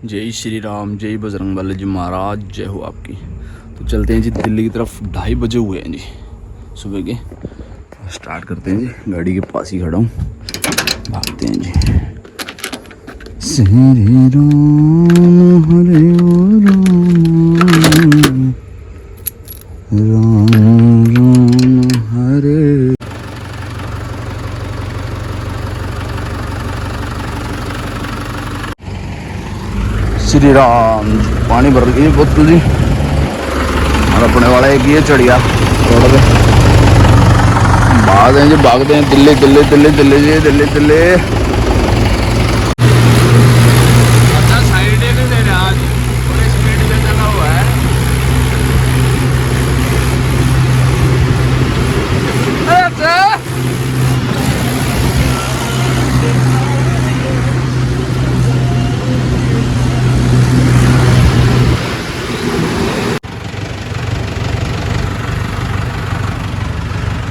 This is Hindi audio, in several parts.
जय श्री राम, जय बजरंगबली जी महाराज, जय हो आपकी। तो चलते हैं जी दिल्ली की तरफ। 2:30 बजे हुए हैं जी सुबह के। स्टार्ट करते हैं जी, गाड़ी के पास ही खड़ा हूँ, भागते हैं जी। श्री राम हरे राम, राम राम हरे। श्री राम। पानी भर गई बोतल जी, और अपने वाला एक ये चढ़िया रोड पे। भागते हैं जी, भागते हैं दिल्ली दिल्ली दिल्ली दिल्ली जी, दिल्ली दिल्ली। अच्छा साइड ही नहीं दे रहा आज, पूरे स्पीड में चला हुआ है। अच्छा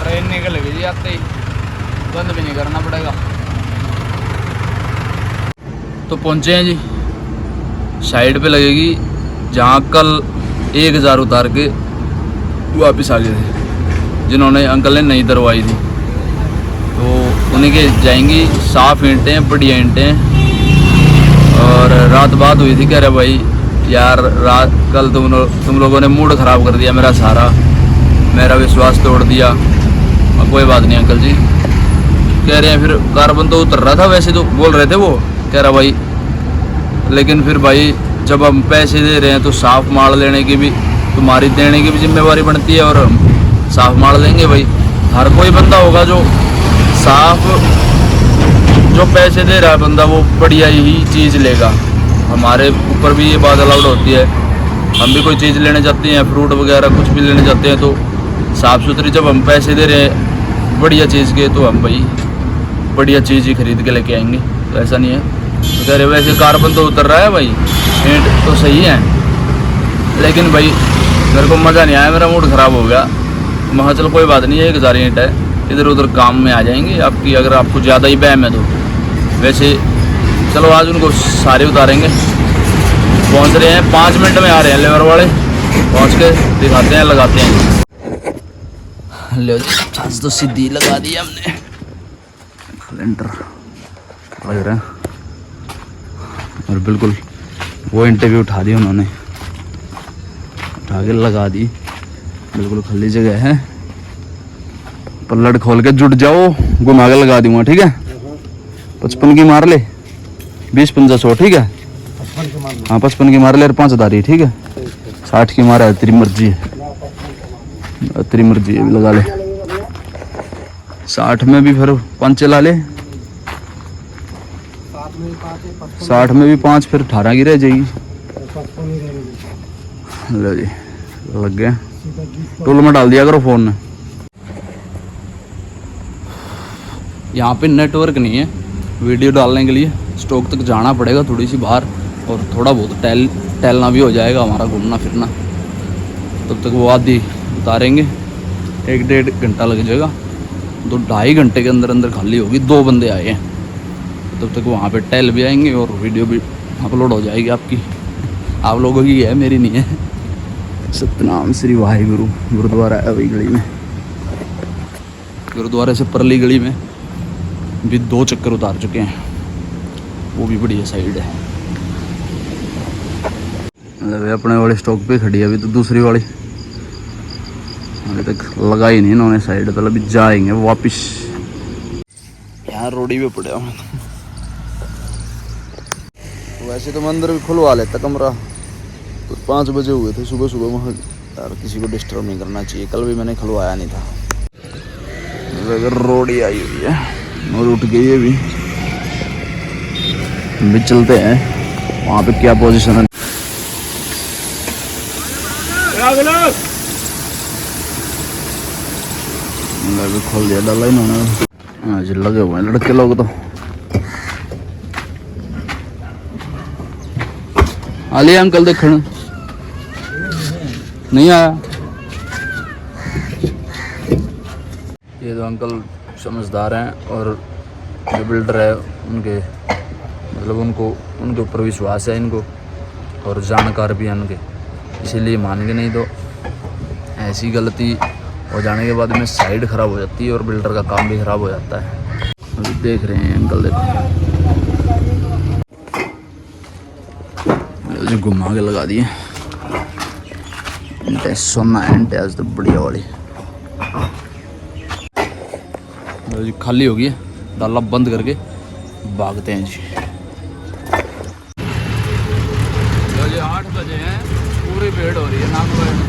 ट्रेन निकल गई जी, आते ही बंद भी नहीं करना पड़ेगा। तो पहुंचे हैं जी, साइड पे लगेगी जहाँ कल 1000 उतार के वापस आ गए थे, जिन्होंने अंकल ने नहीं दरवाई थी, तो उन्हीं के जाएंगी। साफ ईंटें, बढ़िया ईंटें। और रात बात हुई थी, कह रहे भाई यार रात कल तुम लोगों ने मूड ख़राब कर दिया मेरा सारा, मेरा विश्वास तोड़ दिया। और कोई बात नहीं अंकल जी, कह रहे हैं फिर कार्बन तो उतर रहा था, वैसे तो बोल रहे थे वो, कह रहा भाई लेकिन फिर भाई जब हम पैसे दे रहे हैं तो साफ माल लेने की भी, तुम्हारी देने की भी जिम्मेवारी बनती है, और हम साफ माल लेंगे भाई। हर कोई बंदा होगा जो साफ, जो पैसे दे रहा है बंदा वो बढ़िया ही चीज़ लेगा। हमारे ऊपर भी ये बात अलाउड होती है, हम भी कोई चीज़ लेने जाते हैं, फ्रूट वगैरह कुछ भी लेने जाते हैं, तो साफ़ सुथरी जब हम पैसे दे रहे हैं बढ़िया चीज़ के, तो हम भाई बढ़िया चीज़ ही खरीद के लेके आएंगे। तो ऐसा नहीं है, कह रहे वैसे कार्बन तो उतर रहा है भाई, ईंट तो सही है, लेकिन भाई मेरे को मज़ा नहीं आया, मेरा मूड ख़राब हो गया। मैं चलो कोई बात नहीं है, 1000 ईंट है, इधर उधर काम में आ जाएंगी आपकी, अगर आपको ज़्यादा ही बहम है तो। वैसे चलो आज उनको सारे उतारेंगे। पहुंच रहे हैं, 5 मिनट में आ रहे हैं लेबर वाले, पहुंच के दिखाते हैं, लगाते हैं। लो जी, आज तो सीधी लगा दी हमने, सिलेंडर लग रहा है, और बिल्कुल वो ईंटें भी उठा दी उन्होंने, उठा के लगा दी। बिल्कुल खाली जगह है, पल्लट खोल के जुट जाओ, घुमा के लगा दूंगा, ठीक है। 55 की मार ले, 20-50 ठीक है। हाँ 55 की मार ले और 5 दारी, ठीक है। 60 की मारा है, तेरी मर्जी है, तेरी मर्जी है, भी लगा ले। 60 में भी फिर 5 चला ले, 60 में भी 5, फिर 18 की रह जाएगी। लो जी लग गया, टूल में डाल दिया करो फ़ोन ने। यहाँ पे नेटवर्क नहीं है वीडियो डालने के लिए, स्टॉक तक जाना पड़ेगा थोड़ी सी बाहर, और थोड़ा बहुत टहलना भी हो जाएगा हमारा, घूमना फिरना। तब तक वो आधी उतारेंगे, 1-1.5 घंटा लग जाएगा, 2-2.5 घंटे के अंदर अंदर खाली होगी। 2 बंदे आए हैं, तब तक वहाँ पे टहल भी आएंगे और वीडियो भी अपलोड हो जाएगी आपकी। आप लोगों की है, मेरी नहीं है। सतनाम श्री वाहिगुरु। गुरुद्वारा है वही गली में, गुरुद्वारे से परली गली में भी 2 चक्कर उतार चुके हैं, वो भी बढ़िया साइड है। मतलब अपने वाले स्टॉक पे खड़ी है अभी, तो दूसरी वाली अभी तक लगा ही नहीं इन्होंने साइड, तो अभी जाएंगे वापिस। यहाँ रोडी पे पड़े हूँ। वैसे तो मैं अंदर भी खुलवा लेता कमरा, तो 5 बजे हुए थे सुबह सुबह, वहाँ यार किसी को डिस्टर्ब नहीं करना चाहिए। कल भी मैंने खुलवाया नहीं था। अगर रोडी आई हुई है और उठ गई है भी चलते हैं वहाँ पे क्या पोजीशन है। भी खोल दिया, डाला इन्होंने। आज लगे हुए हैं लड़के लोग तो। आ लिया अंकल देखने नहीं आया। ये तो अंकल समझदार हैं, और जो बिल्डर है उनके मतलब उनके ऊपर विश्वास है इनको, और जानकार भी उनके, इसीलिए मान के, नहीं तो ऐसी गलती हो जाने के बाद में साइड ख़राब हो जाती है और बिल्डर का काम भी ख़राब हो जाता है। अभी देख रहे हैं अंकल, देखो घुमा के लगा दिए सोना एंड आज तो बढ़िया वाली जी खाली हो गई है। डाला बंद करके भागते हैं जी। तो जी 8 बजे हैं, पूरी भीड़ हो रही है नागपुर में।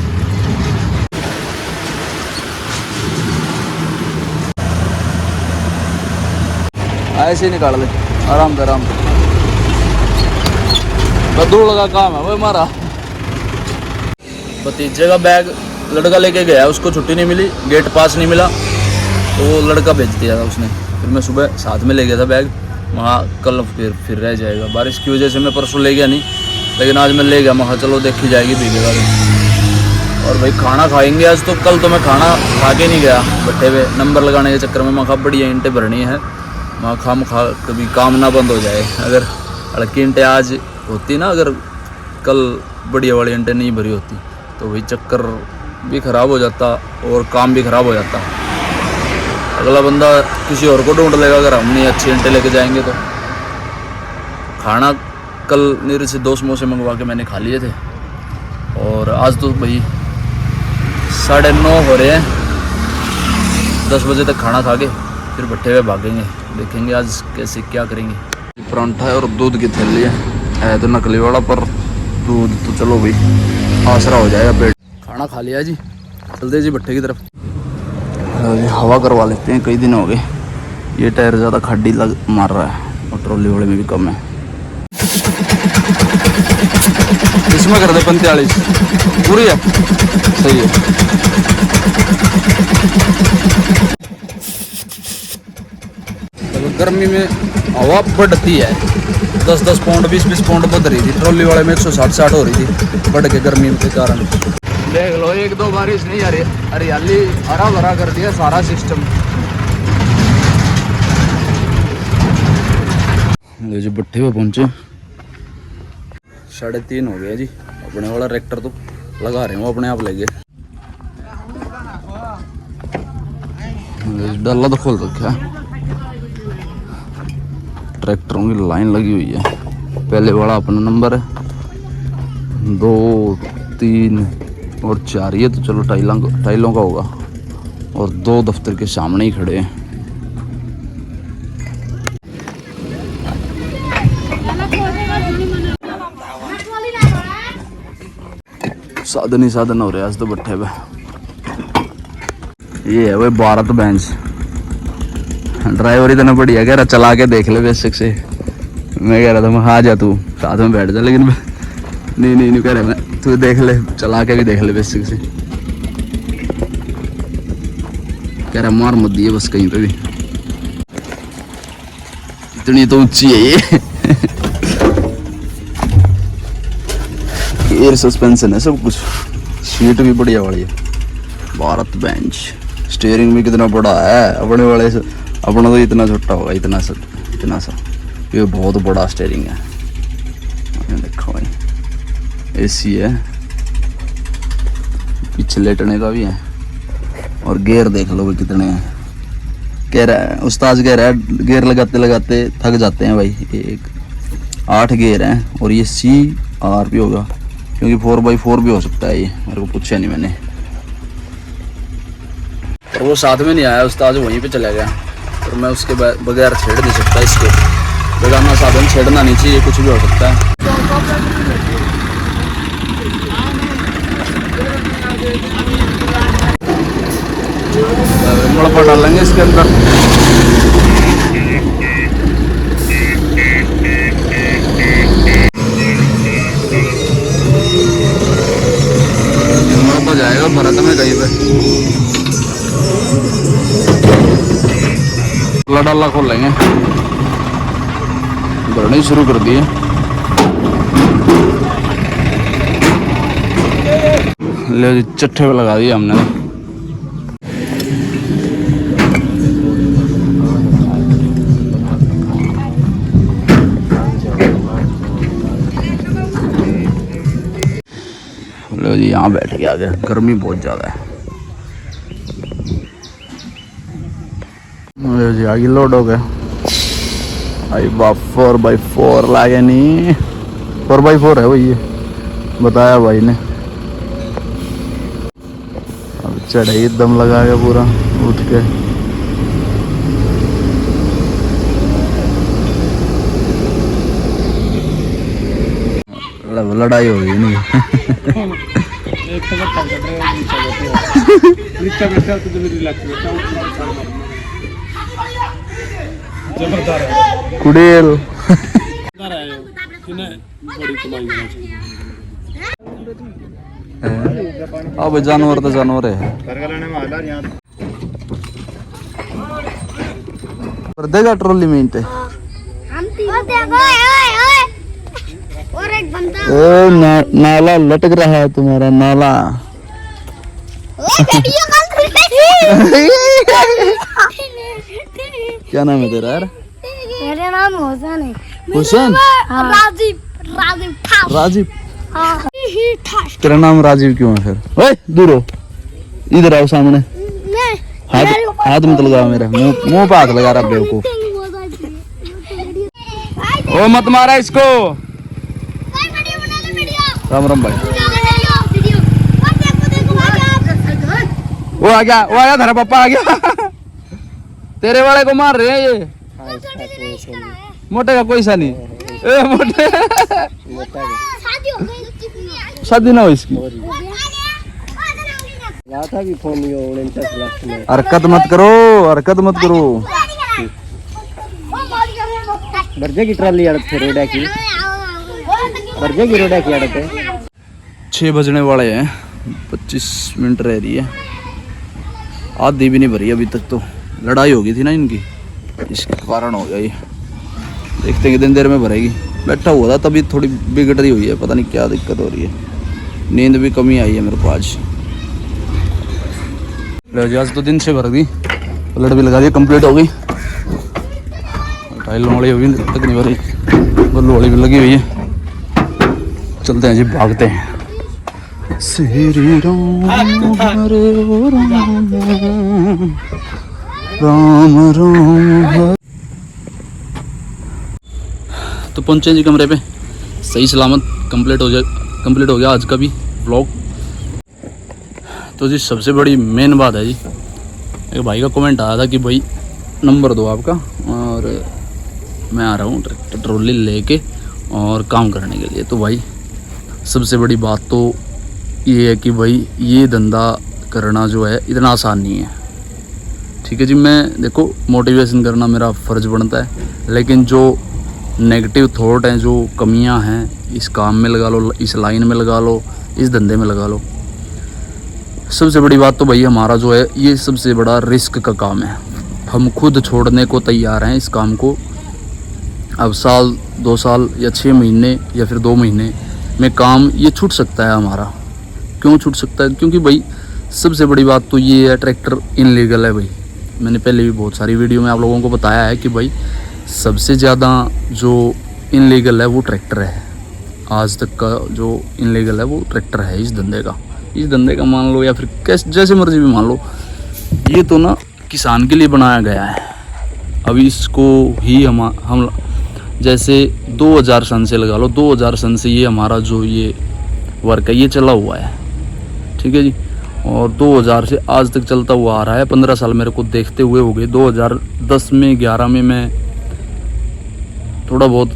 ऐसे ही निकाल दे आराम से आराम से, बदूड़ का काम है वो हमारा। भतीजे का बैग लड़का लेके गया, उसको छुट्टी नहीं मिली, गेट पास नहीं मिला, तो वो लड़का भेज दिया था उसने। फिर मैं सुबह साथ में ले गया था बैग, वहाँ कल फिर रह जाएगा। बारिश की वजह से मैं परसों ले गया नहीं, लेकिन आज मैं ले गया। मैं चलो देखी जाएगी भीगेगा। और भाई खाना खाएंगे आज तो। कल तो मैं खाना खा के नहीं गया, बैठे हुए नंबर लगाने के चक्कर में। मैं बढ़िया ईंटें भरनी है, मैं खा कभी काम ना बंद हो जाए। अगर अड़की ईंटें आज होती ना, अगर कल बढ़िया वाली ईंटें नहीं भरी होती तो वही चक्कर भी ख़राब हो जाता और काम भी ख़राब हो जाता। अगला बंदा किसी और को ढूंढ लेगा अगर हम नहीं अच्छी ईंटें लेके जाएंगे तो। खाना कल मेरे से 2 समोसे मंगवा के मैंने खा लिए थे, और आज तो भाई 9:30 हो रहे हैं। 10 बजे तक खाना खा के फिर भट्टे हुए भागेंगे। देखेंगे आज कैसे क्या करेंगे। परांठा है और दूध की थैली है तो नकली वाला, पर दूध तो चलो भाई आसरा हो जाएगा पेट। खाना खा लिया जी, चलते जी भट्टे की तरफ। हवा करवा लेते हैं, कई दिन हो गए। ये टायर ज़्यादा खड्डी लग मार रहा है और ट्रॉली वाले में भी कम है। इसमें कर दे 45 पूरी है, सही है। गर्मी में हवा बढ़ती है, 10-10 पाउंड 20-20 पाउंड बढ़ रही थी। ट्रॉली वाले में 160-60 हो रही थी, बढ़ के गर्मी के कारण। देख लो 1-2 बारिश नहीं आ रही, हरियाली हरा भरा कर दिया सारा सिस्टम। जी भट्टे पे पहुंचे, 3:30 हो गया जी। अपने वाला ट्रैक्टर तो लगा रहे हो, अपने आप ले गए। डाला तो खोल रखा, ट्रैक्टरों की लाइन लगी हुई है। पहले वाला अपना नंबर है, 2, 3 और 4, ये तो चलो टाइलों का होगा, और 2 दफ्तर के सामने ही खड़े हैं। साधन ही साधन हो रहे आज तो भट्टे पे। ये है वो भारत बेंच। ड्राइवर इतना बढ़िया कह रहा चला के देख ले बेसिक से। मैं कह रहा था मैं आ जा तू साथ में बैठ जा, लेकिन नहीं कह रहा मैं तू देख ले, चला के भी देख ले बेसिक से। कह रहा मार मत दिए बस कहीं पे भी, इतनी तो ऊंची है ये। एयर सस्पेंशन है सब कुछ, सीट भी बढ़िया वाली है। भारत बेंच, स्टीयरिंग भी कितना बड़ा है। अपने वाले से अपना तो इतना छोटा होगा, इतना सा। ये बहुत बड़ा स्टीयरिंग है। देखो भाई एसी है, पीछे लेटने का भी है, और गियर देख लो भाई कितने हैं। कह रहा है उस्ताद, कह रहा है गियर लगाते लगाते थक जाते हैं भाई। 8 गियर हैं, और ये CR भी होगा, क्योंकि 4x4 भी हो सकता है। ये मेरे को पूछा नहीं मैंने। और वो साथ में नहीं आया उस्ताद, वहीं पे चला गया, और मैं उसके बगैर छेड़ नहीं सकता इसको। बेगाना साधन छेड़ना नहीं चाहिए, कुछ भी हो सकता है। मड़पा डालेंगे इसके अंदर। मड़पा जाएगा भरत में कहीं पे। डाला खोलेंगे, भरने शुरू कर दिए। ले चट्टे पे लगा दिया हमने। लो जी यहाँ बैठ के आ गया, गर्मी बहुत ज़्यादा है। लो जी आगे लोड हो गया। भाई बाप 4x4 लागे नहीं, 4x4 है वही, ये बताया भाई ने। अब चढ़ाई दम लगा के पूरा उठ के। लड़ाई हो गई नहीं। कुड़ेल अब जानवर तो जानवर है। कर देगा ट्रॉली में इंटे। नाला लटक रहा है तुम्हारा नाला। क्या नाम है तेरा यार? मेरा नाम हुसैन है। हुसैन? राजीव राजीव? हाँ। तेरा नाम राजीव क्यों है फिर? ओए दूर हो, इधर आओ सामने। हाथ मत लगाओ मेरे मुंह पे, हाथ लगा रहा बेवकूफ। ओ मत मारा इसको। राम राम भाई। वो आ गया तेरा पापा आ गया। तेरे वाले को मार रहे हैं ये। मोटे का कोई सा नहीं। ए मोटे शादी ना हो इसकी। हरकत मत करो, हरकत मत करो। बर्जे की ट्रॉली अड़ते रोडा की, बर्जे की रोडा की अड़ते। 6 बजने वाले हैं, 25 मिनट रह रही है। आधी भी नहीं भरी अभी तक। तो लड़ाई हो गई थी ना इनकी, इसके कारण हो गया ये। देखते हैं कितनी देर में भरेगी। बैठा हुआ था तभी थोड़ी बिगड़ रही हुई है, पता नहीं क्या दिक्कत हो रही है। नींद भी कमी आई है मेरे को आज। आज तो दिन से भर गई, पलट भी लगा दी, कंप्लीट हो गई। टाइल वाली हो गई, तक नहीं भरी, बल्लू वाली भी लगी हुई है। चलते हैं जी, भागते हैं। श्री राम हरे राम राम राम हरे। तो पहुंचे जी कमरे पे, सही सलामत कंप्लीट हो गया आज का भी व्लॉग। तो जी सबसे बड़ी मेन बात है जी, एक भाई का कमेंट आया था कि भाई नंबर दो आपका, और मैं आ रहा हूँ ट्रॉली लेके और काम करने के लिए। तो भाई सबसे बड़ी बात तो ये है कि भाई ये धंधा करना जो है इतना आसान नहीं है। ठीक है जी, मैं देखो मोटिवेशन करना मेरा फ़र्ज़ बनता है, लेकिन जो नेगेटिव थॉट हैं, जो कमियां हैं, इस काम में लगा लो, इस लाइन में लगा लो, इस धंधे में लगा लो। सबसे बड़ी बात तो भाई हमारा जो है ये सबसे बड़ा रिस्क का काम है। हम खुद छोड़ने को तैयार हैं इस काम को। अब साल 2 साल या 6 महीने या फिर 2 महीने में काम ये छूट सकता है हमारा। क्यों छूट सकता है? क्योंकि भाई सबसे बड़ी बात तो ये है, ट्रैक्टर इनलीगल है भाई। मैंने पहले भी बहुत सारी वीडियो में आप लोगों को बताया है कि भाई सबसे ज़्यादा जो इनलीगल है वो ट्रैक्टर है। आज तक का जो इनलीगल है वो ट्रैक्टर है इस धंधे का मान लो, या फिर कैसे जैसे मर्जी भी मान लो। ये तो ना किसान के लिए बनाया गया है। अभी इसको ही हम जैसे 2000 सन से लगा लो, 2000 सन से ये हमारा जो ये वर्क है ये चला हुआ है। ठीक है जी, और 2000 से आज तक चलता हुआ आ रहा है। 15 साल मेरे को देखते हुए हो गए। 2010 में 11 में मैं थोड़ा बहुत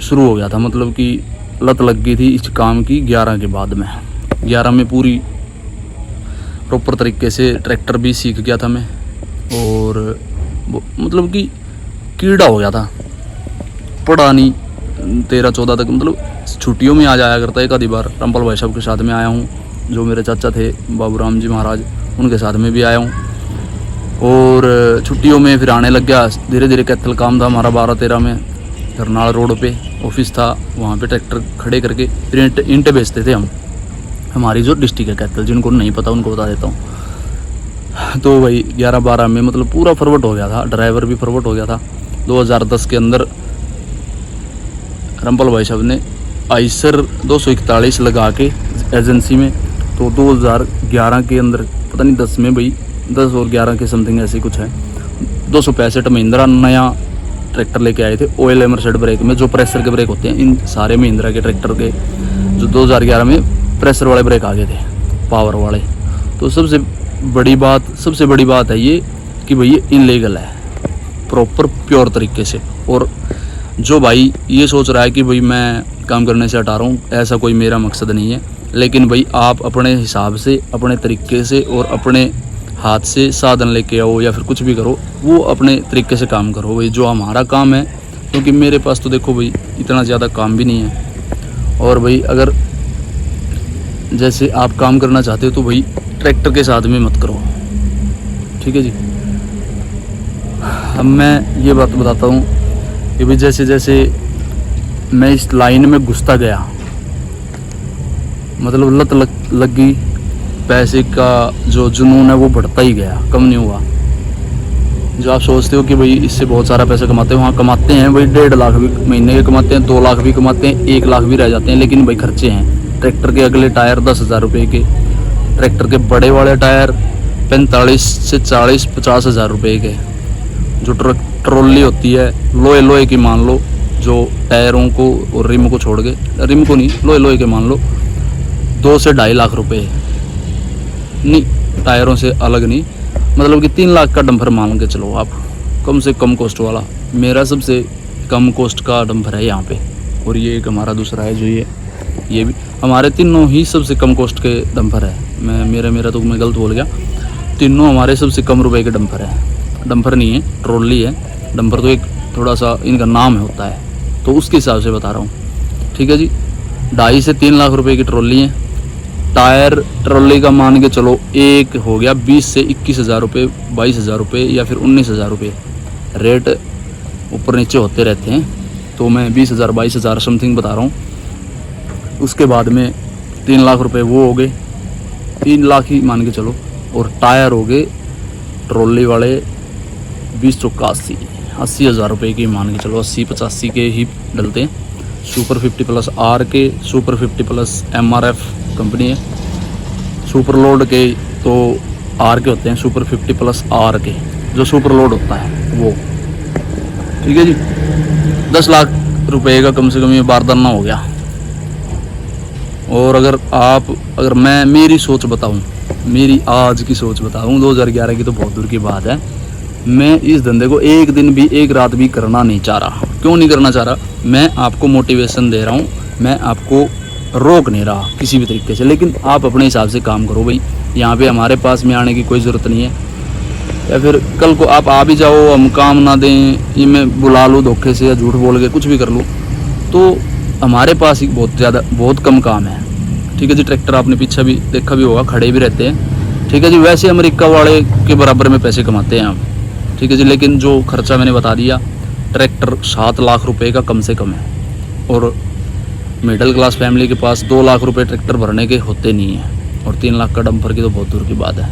शुरू हो गया था, मतलब कि लत लग गई थी इस काम की 11 के बाद में। 11 में पूरी प्रॉपर तरीके से ट्रैक्टर भी सीख गया था मैं, और मतलब कि कीड़ा हो गया था। पढ़ा नहीं 13-14 तक, मतलब छुट्टियों में आ जाया करता है। एक आधी बार रामपाल भाई साहब के साथ में आया हूँ, जो मेरे चाचा थे बाबू राम जी महाराज, उनके साथ में भी आया हूँ। और छुट्टियों में फिर आने लग गया धीरे धीरे। कैथल काम था हमारा 12-13 में, करनाल रोड पे ऑफिस था, वहाँ पे ट्रैक्टर खड़े करके फिर ईंटें बेचते थे हम। हमारी जो डिस्ट्रिक्ट है कैथल, जिनको नहीं पता उनको बता देता हूँ। तो वही 11-12 में मतलब पूरा फॉरवर्ड हो गया था, ड्राइवर भी फॉरवर्ड हो गया था। 2010 के अंदर रामपाल भाई साहब ने आइसर 241 लगा के एजेंसी में तो 2011 के अंदर पता नहीं 10 में भाई 10 और 11 के समथिंग ऐसे कुछ है 265 महिंद्रा नया ट्रैक्टर लेके आए थे ऑयल एमरसेड ब्रेक में, जो प्रेशर के ब्रेक होते हैं इन सारे महिंद्रा के ट्रैक्टर के, जो 2011 में प्रेशर वाले ब्रेक आ गए थे पावर वाले। तो सबसे बड़ी बात है ये कि भाई ये इनलीगल है प्रॉपर प्योर तरीके से। और जो भाई ये सोच रहा है कि भाई मैं काम करने से हटा रहा हूँ, ऐसा कोई मेरा मकसद नहीं है। लेकिन भाई आप अपने हिसाब से, अपने तरीके से और अपने हाथ से साधन लेके आओ या फिर कुछ भी करो, वो अपने तरीके से काम करो भाई। जो हमारा काम है, क्योंकि मेरे पास तो देखो भाई इतना ज़्यादा काम भी नहीं है। और भाई अगर जैसे आप काम करना चाहते हो तो भाई ट्रैक्टर के साथ में मत करो, ठीक है जी। अब मैं ये बात बताता हूँ कि भाई जैसे जैसे मैं इस लाइन में घुसता गया, मतलब लत लग गई, पैसे का जो जुनून है वो बढ़ता ही गया, कम नहीं हुआ। जो आप सोचते हो कि भाई इससे बहुत सारा पैसा कमाते हैं, वहाँ कमाते हैं भाई 1.5 लाख भी महीने के कमाते हैं, 2 लाख भी कमाते हैं, 1 लाख भी रह जाते हैं। लेकिन भाई खर्चे हैं। ट्रैक्टर के अगले टायर 10,000 रुपये के, ट्रैक्टर के बड़े वाले टायर 45 से 40-50 हज़ार रुपये के। जो ट्रॉली होती है लोहे की मान लो, जो टायरों को और रिम को छोड़ के, रिम को नहीं लोहे के मान लो, 2 से 2.5 लाख रुपये नहीं, टायरों से अलग नहीं, मतलब कि 3 लाख का डंपर मान के चलो आप, कम से कम कॉस्ट वाला। मेरा सबसे कम कॉस्ट का डंपर है यहाँ पे, और ये एक हमारा दूसरा है जो ये भी, हमारे तीनों ही सबसे कम कॉस्ट के डंपर है। मेरा तो मैं गलत बोल गया, तीनों हमारे सबसे कम रुपए के डंपर है। डंपर नहीं है, ट्रॉली है। डंपर तो एक थोड़ा सा इनका नाम होता है, तो उसके हिसाब से बता रहा हूँ, ठीक है जी। 2.5 से 3 लाख रुपए की ट्रॉली है। टायर ट्रॉली का मान के चलो एक हो गया 20 से 21 हज़ार रुपये, 22 हज़ार रुपये या फिर 19 हज़ार रुपये। रेट ऊपर नीचे होते रहते हैं, तो मैं 20 हज़ार 22 हज़ार समथिंग बता रहा हूँ। उसके बाद में 3 लाख रुपये वो हो गए, 3 लाख ही मान के चलो। और टायर हो गए ट्रॉली वाले 20-80 हज़ार रुपये की मान के चलो, 80-85 के ही डलते हैं। सुपर 50+ आर के, सुपर 50+ MRF कंपनी है। सुपर लोड के तो आर के होते हैं, सुपर 50+ आर के जो सुपर लोड होता है वो, ठीक है जी। 10 लाख रुपए का कम से कम ये बारदाना हो गया। और अगर मैं मेरी सोच बताऊं, मेरी आज की सोच बताऊं, 2011 की तो बहुत दूर की बात है, मैं इस धंधे को एक दिन भी, एक रात भी करना नहीं चाह रहा। क्यों नहीं करना चाह रहा? मैं आपको मोटिवेशन दे रहा हूँ, मैं आपको रोक नहीं रहा किसी भी तरीके से, लेकिन आप अपने हिसाब से काम करो भाई। यहाँ पे हमारे पास में आने की कोई ज़रूरत नहीं है, या फिर कल को आप आ भी जाओ, हम काम ना दें, ये मैं बुला लूँ धोखे से या झूठ बोल के कुछ भी कर लूँ, तो हमारे पास ही बहुत कम काम है, ठीक है जी। ट्रैक्टर आपने पीछे भी देखा भी होगा, खड़े भी रहते हैं, ठीक है जी। वैसे अमेरिका वाले के बराबर में पैसे कमाते हैं हम, ठीक है जी। लेकिन जो खर्चा मैंने बता दिया, ट्रैक्टर 7 लाख रुपए का कम से कम है, और मिडिल क्लास फैमिली के पास 2 लाख रुपए ट्रैक्टर भरने के होते नहीं हैं, और 3 लाख का डंपर की तो बहुत दूर की बात है।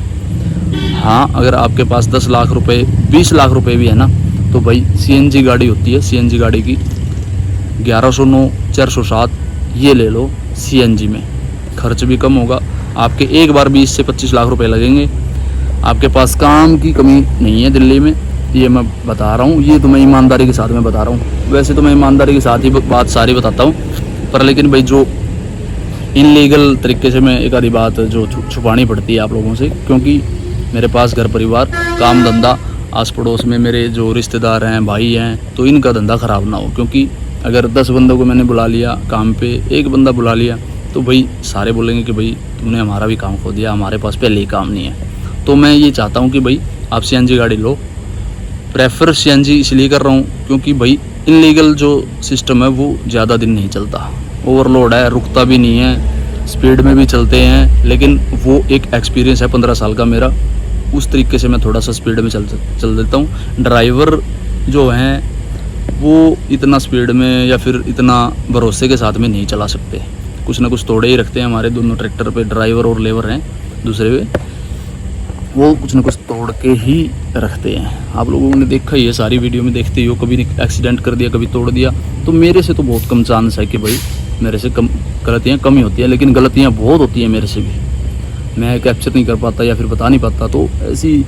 हाँ, अगर आपके पास 10 लाख रुपए 20 लाख रुपए भी है ना, तो भाई CNG गाड़ी होती है, CNG गाड़ी की 1109 407 ये ले लो। CNG में खर्च भी कम होगा आपके, एक बार 20 से 25 लाख रुपए लगेंगे। आपके पास काम की कमी नहीं है दिल्ली में, ये मैं बता रहा हूँ, ये तो मैं ईमानदारी के साथ में बता रहा हूँ। वैसे तो मैं ईमानदारी के साथ ही बात सारी बताता हूँ, पर लेकिन भाई जो इनलीगल तरीके से मैं एक आधी बात जो छुपानी पड़ती है आप लोगों से, क्योंकि मेरे पास घर परिवार, काम धंधा, आस पड़ोस में मेरे जो रिश्तेदार हैं, भाई हैं, तो इनका धंधा ख़राब ना हो। क्योंकि अगर 10 बंदों को मैंने बुला लिया काम पे, एक बंदा बुला लिया, तो भाई सारे बोलेंगे कि भाई तुमने हमारा भी काम खो दिया, हमारे पास पहले ही काम नहीं है। तो मैं ये चाहता हूँ कि भाई आप CNG गाड़ी लो। प्रेफर CNG इसलिए कर रहा हूँ क्योंकि भाई इनलीगल जो सिस्टम है वो ज़्यादा दिन नहीं चलता, ओवरलोड है, रुकता भी नहीं है, स्पीड में भी चलते हैं। लेकिन वो एक एक्सपीरियंस है 15 साल का मेरा, उस तरीके से मैं थोड़ा सा स्पीड में चल देता हूँ। ड्राइवर जो हैं वो इतना स्पीड में या फिर इतना भरोसे के साथ में नहीं चला सकते, कुछ ना कुछ तोड़े ही रखते हैं। हमारे दोनों ट्रैक्टर पे ड्राइवर और लेबर हैं दूसरे पे, वो कुछ ना कुछ तोड़ के ही रखते हैं। आप लोगों ने देखा ही है, सारी वीडियो में देखते ही हो, कभी एक्सीडेंट कर दिया, कभी तोड़ दिया। तो मेरे से तो बहुत कम चांस है कि भाई मेरे से कम गलतियाँ कम ही होती हैं, लेकिन गलतियाँ बहुत होती हैं मेरे से भी। मैं कैप्चर नहीं कर पाता या फिर बता नहीं पाता, तो ऐसी।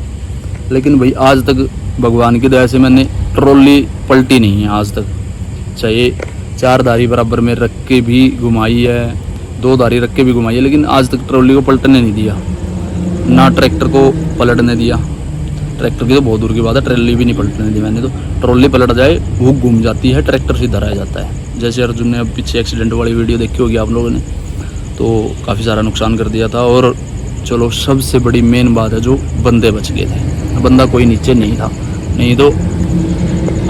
लेकिन भाई आज तक भगवान की दया से मैंने ट्रॉली पलटी नहीं है आज तक, चाहे 4 धारी बराबर में रख के भी घुमाई है, 2 धारी रख के भी घुमाई है, लेकिन आज तक ट्रॉली को पलटने नहीं दिया, ना ट्रैक्टर को पलटने दिया। ट्रैक्टर की तो बहुत दूर की बात है, ट्रॉली भी नहीं पलटने दी मैंने। तो ट्रॉली पलट जाए वो घूम जाती है, ट्रैक्टर सीधा रह जाता है। जैसे अर्जुन ने अब पीछे एक्सीडेंट वाली वीडियो देखी होगी आप लोगों ने, तो काफ़ी सारा नुकसान कर दिया था। और चलो सबसे बड़ी मेन बात है, जो बंदे बच गए थे, बंदा कोई नीचे नहीं था, नहीं तो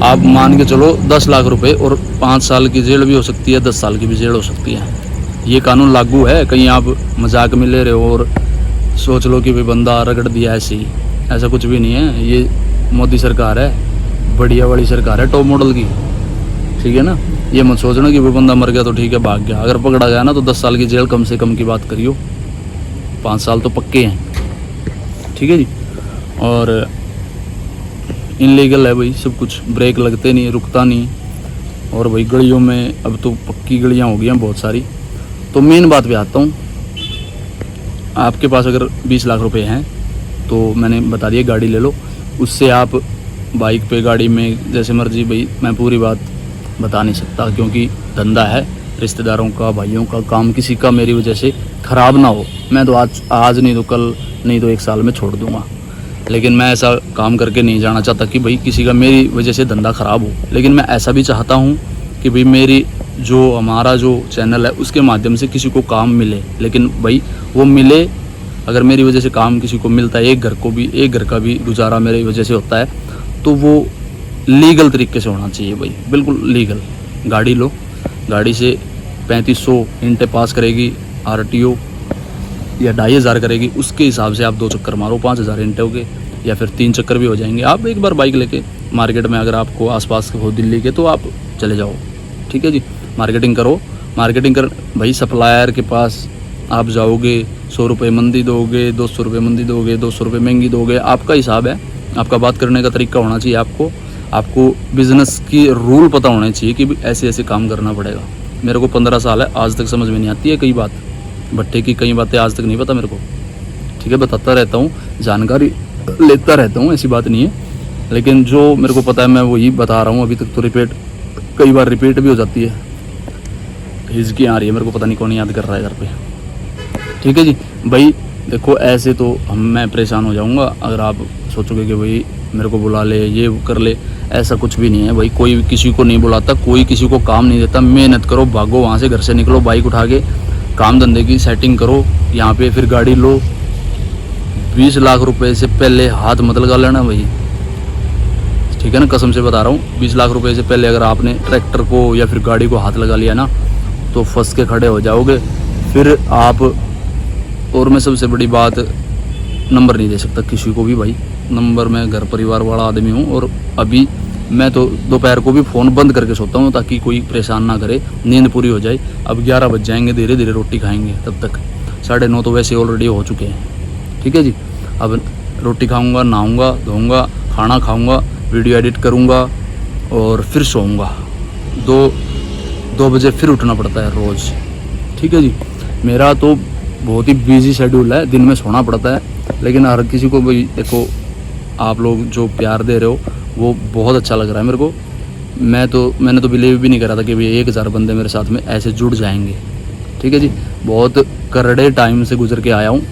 आप मान के चलो 10 लाख रुपए और 5 साल की जेल भी हो सकती है, 10 साल की भी जेल हो सकती है। ये कानून लागू है, कहीं आप मजाक में ले रहे हो और सोच लो कि भाई बंदा रगड़ दिया ऐसे ही, ऐसा कुछ भी नहीं है। ये मोदी सरकार है, बढ़िया वाली सरकार है, टॉप मॉडल की, ठीक है ना। ये मत सोचना कि भाई बंदा मर गया तो ठीक है भाग गया, अगर पकड़ा गया ना तो 10 साल की जेल कम से कम की बात करियो, 5 साल तो पक्के हैं, ठीक है जी। और इनलीगल है भाई सब कुछ, ब्रेक लगते नहीं, रुकता नहीं। और भाई गलियों में अब तो पक्की गलियां हो गई हैं बहुत सारी। तो मेन बात पे आता हूँ, आपके पास अगर 20 लाख रुपए हैं तो मैंने बता दिया गाड़ी ले लो, उससे आप बाइक पे गाड़ी में जैसे मर्जी, भाई मैं पूरी बात बता नहीं सकता क्योंकि धंधा है, रिश्तेदारों का, भाइयों का काम, किसी का मेरी वजह से ख़राब ना हो। मैं तो आज नहीं तो कल, नहीं तो 1 साल में छोड़ दूंगा, लेकिन मैं ऐसा काम करके नहीं जाना चाहता कि भाई किसी का मेरी वजह से धंधा ख़राब हो। लेकिन मैं ऐसा भी चाहता हूँ कि भाई मेरी जो हमारा जो चैनल है उसके माध्यम से किसी को काम मिले, लेकिन भाई वो मिले, अगर मेरी वजह से काम किसी को मिलता है, एक घर का भी गुजारा मेरी वजह से होता है, तो वो लीगल तरीके से होना चाहिए भाई, बिल्कुल लीगल। गाड़ी लो, गाड़ी से 3500 इंटे पास करेगी RTO या 2500 करेगी, उसके हिसाब से आप 2 चक्कर मारो, 5000 इंटे हो गए, या फिर 3 चक्कर भी हो जाएंगे। आप एक बार बाइक लेके मार्केट में, अगर आपको आसपास हो दिल्ली के, तो आप चले जाओ, ठीक है जी। मार्केटिंग करो, मार्केटिंग कर भाई, सप्लायर के पास आप जाओगे, 100 रुपये मंदी दोगे, 200 रुपये मंदी दोगे, 200 रुपये महंगी दोगे, आपका हिसाब है, आपका बात करने का तरीका होना चाहिए। आपको बिज़नेस की रूल पता होने चाहिए कि ऐसे ऐसे काम करना पड़ेगा। मेरे को 15 साल है, आज तक समझ में नहीं आती है कई बात, भट्टे की कई बातें आज तक नहीं पता मेरे को, ठीक है। बताता रहता हूँ, जानकारी लेता रहता हूँ, ऐसी बात नहीं है, लेकिन जो मेरे को पता है मैं वही बता रहा हूँ। अभी तक तो कई बार रिपीट भी हो जाती है, हिचकी आ रही है, मेरे को पता नहीं कौन याद कर रहा है घर पे, ठीक है जी। भाई देखो, ऐसे तो मैं परेशान हो जाऊंगा अगर आप सोचोगे कि भाई मेरे को बुला ले, ये कर ले, ऐसा कुछ भी नहीं है भाई। कोई किसी को नहीं बुलाता, कोई किसी को काम नहीं देता। मेहनत करो, भागो वहाँ से, घर से निकलो, बाइक उठा के काम धंधे की सेटिंग करो यहाँ पे, फिर गाड़ी लो। 20 लाख रुपए से पहले हाथ मत लगा लेना भाई, ठीक है ना, कसम से बता रहा हूँ। 20 लाख रुपए से पहले अगर आपने ट्रैक्टर को या फिर गाड़ी को हाथ लगा लिया ना, तो फंस के खड़े हो जाओगे फिर आप। और मैं सबसे बड़ी बात, नंबर नहीं दे सकता किसी को भी भाई, नंबर मैं घर परिवार वाला आदमी हूँ। और अभी मैं तो दोपहर को भी फ़ोन बंद करके सोता हूँ ताकि कोई परेशान ना करे, नींद पूरी हो जाए। अब 11 बज जाएंगे, धीरे धीरे रोटी खाएंगे, तब तक 9:30 तो वैसे ऑलरेडी हो चुके हैं, ठीक है जी। अब रोटी खाऊंगा, नहाऊंगा, धोऊंगा, खाना खाऊंगा, वीडियो एडिट करूंगा और फिर सोऊंगा। 2 बजे फिर उठना पड़ता है रोज़, ठीक है जी। मेरा तो बहुत ही बिजी शेड्यूल है, दिन में सोना पड़ता है, लेकिन हर किसी को भाई देखो, आप लोग जो प्यार दे रहे हो वो बहुत अच्छा लग रहा है मेरे को। मैंने तो बिलीव भी नहीं करा था कि भाई 1000 बंदे मेरे साथ में ऐसे जुड़ जाएंगे, ठीक है जी। बहुत करड़े टाइम से गुजर के आया हूँ,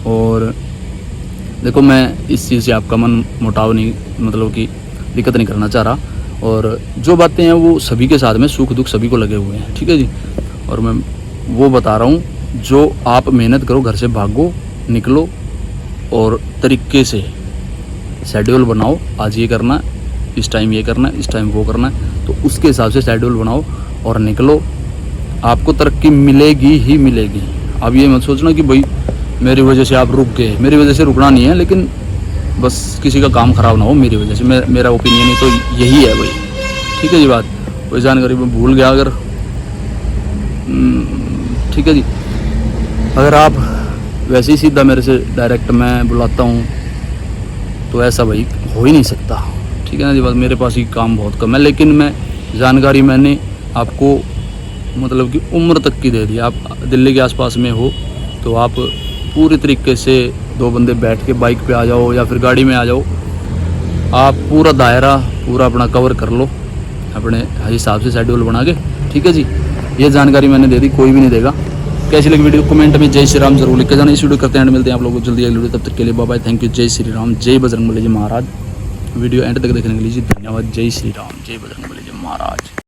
और देखो मैं इस चीज़ से आपका मन मुटाव नहीं, मतलब कि दिक्कत नहीं करना चाह रहा। और जो बातें हैं वो सभी के साथ में, सुख दुख सभी को लगे हुए हैं, ठीक है जी। और मैं वो बता रहा हूँ, जो आप मेहनत करो, घर से भागो, निकलो और तरीके से शेड्यूल बनाओ। आज ये करना है, इस टाइम ये करना है, इस टाइम वो करना है, तो उसके हिसाब से शेड्यूल बनाओ और निकलो। आपको तरक्की मिलेगी ही मिलेगी। अब ये मत सोचना कि भाई मेरी वजह से आप रुक गए, मेरी वजह से रुकना नहीं है, लेकिन बस किसी का काम ख़राब ना हो मेरी वजह से। मेरा ओपिनियन ही तो यही है भाई, ठीक है जी। बात कोई जानकारी में भूल गया अगर, ठीक है जी। अगर आप वैसे ही सीधा मेरे से डायरेक्ट मैं बुलाता हूँ तो ऐसा भाई हो ही नहीं सकता, ठीक है ना जी। बात मेरे पास ही काम बहुत कम है, लेकिन मैं जानकारी मैंने आपको मतलब कि उम्र तक की दे दी। आप दिल्ली के आसपास में हो तो आप पूरी तरीके से 2 बंदे बैठ के बाइक पे आ जाओ या फिर गाड़ी में आ जाओ, आप पूरा दायरा पूरा अपना कवर कर लो अपने हिसाब से शेड्यूल बना के। ठीक है जी, ये जानकारी मैंने दे दी, कोई भी नहीं देगा। कैसी लगी वीडियो कमेंट में जय श्री राम जरूर लिख के जाना। इस वीडियो करते हैं, मिलते हैं आप लोगों को जल्दी अगली वीडियो, तब तक के लिए बाय बाय, थैंक यू, जय श्री राम, जय बजरंगबली जी महाराज। वीडियो एंड तक देखने के लिए जी धन्यवाद। जय श्री राम, जय बजरंगबली जी महाराज।